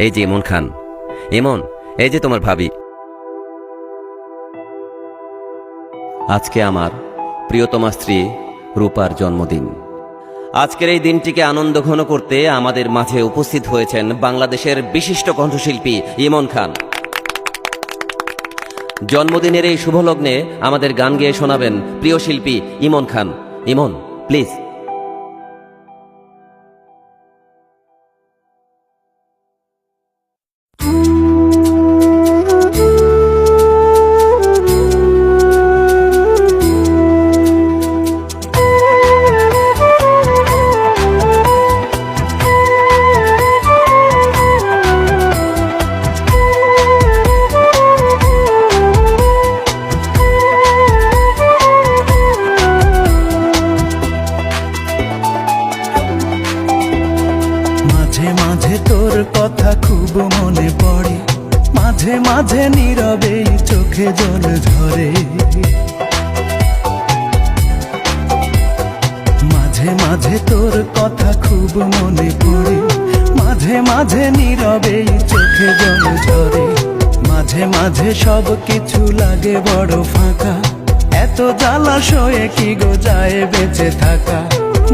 এই যে ইমন খান। ইমন, এই যে তোমার ভাবি। আজকে আমার প্রিয়তমা স্ত্রী রূপার জন্মদিন। আজকের এই দিনটিকে আনন্দ ঘন করতে আমাদের মাঝে উপস্থিত হয়েছেন বাংলাদেশের বিশিষ্ট কণ্ঠশিল্পী ইমন খান। জন্মদিনের এই শুভলগ্নে আমাদের গান গেয়ে শোনাবেন প্রিয় শিল্পী ইমন খান। ইমন, প্লিজ। মাঝে তোর কথা খুব মনে পড়ে, মাঝে মাঝে নীরবে চোখে জল ঝরে। মাঝে মাঝে তোর কথা খুব মনে পড়ে, মাঝে মাঝে নীরবে চোখে জল ঝরে। মাঝে মাঝে সব কিছু লাগে বড় ফাঁকা, এত জ্বালাশয়ে কি গো যায় বেঁচে থাকা।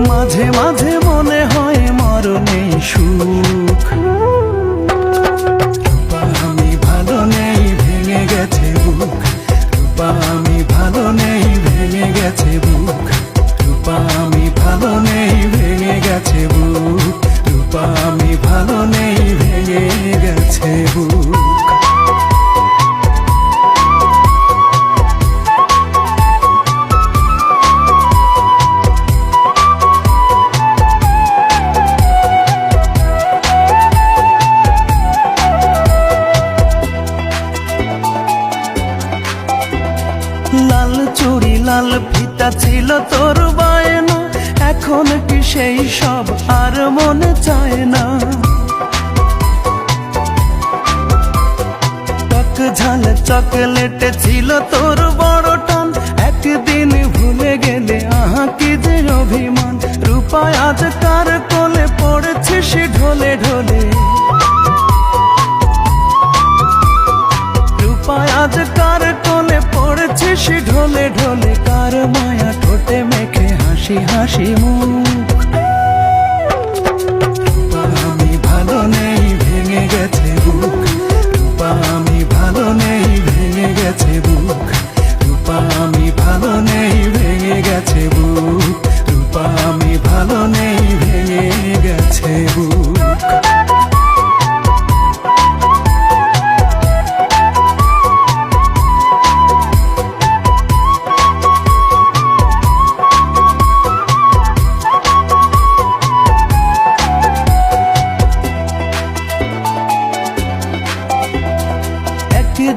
মাঝে মাঝে মনে হয় মরণেই সুখ। রূপা আমি ভালো নেই, ভেঙে গেছে বুক। রূপা আমি ভালো নেই, ভেঙে গেছে বুক। রূপা আমি ভালো নেই, ভেঙে গেছে বুক। রূপা আমি ভালো নেই, ভেঙে গেছে বুক। লাল চুড়ি লাল ফিতা ছিল তোর বায়না, এখন কি সেই সব আর মনে চায় না। টক ঝাল চকলেট ছিল তোর বড় টান, একদিন ভুলে গেলে আহা কি যে অভিমান। রূপা আজ কার কোলে পড়েছিস ঢলে ঢলে। রূপা আজ কার কোলে পড়েছিস ঢলে ঢলে। কার মায়া ঠোঁটে মেখে হাসি হাসি মুখ। রূপা আমি ভালো নেই, ভেঙে গেছে বুক। রূপা আমি ভালো নেই, ভেঙে গেছে বুক। রূপা আমি ভালো নেই, ভেঙে গেছে বুক। রূপা আমি ভালো নেই, ভেঙে গেছে বুক।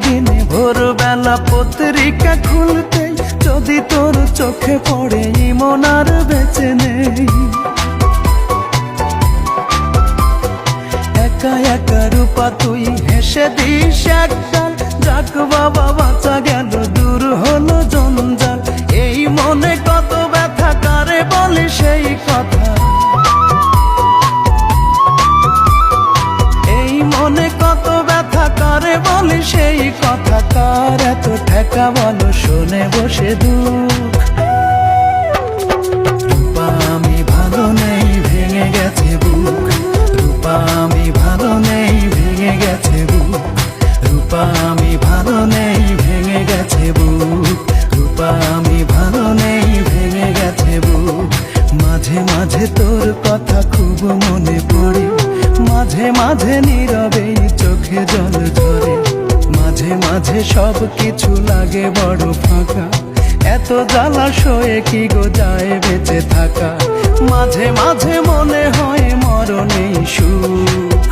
দিনে ভোরবেলা পত্রিকা খুলতে যদি তোর চোখে পড়ে ইমন আর বেঁচে নেই। একা একা রূপা তুই হেসে দিস একটাল, যাক বাবা বাঁচা গেল, দূর হলো জঞ্জাল। এই মনে কত ব্যথা, কারে বলি সেই কথা। এই মনে কত ব্যথা, কারে বলি সেই কথা। কার এত ঠেকা বলো, শোনে বসে দুঃখ। রূপা আমি ভালো নেই, ভেঙে গেছে বুক। রূপা আমি ভালো নেই, ভেঙে গেছে বুক। রূপা আমি ভালো নেই, ভেঙে গেছে বুক। রূপা আমি ভালো নেই, ভেঙে গেছে বুক। মাঝে মাঝে তোর কথা খুব মনে পড়ে, মাঝে মাঝে নীরবে চোখে জল ঝরে। মাঝে মাঝে সব কিছু লাগে বড় ফাঁকা, এত জ্বালাশয়ে কি গো যায় বেঁচে থাকা। মাঝে মাঝে মনে হয় মরণেই সুখ।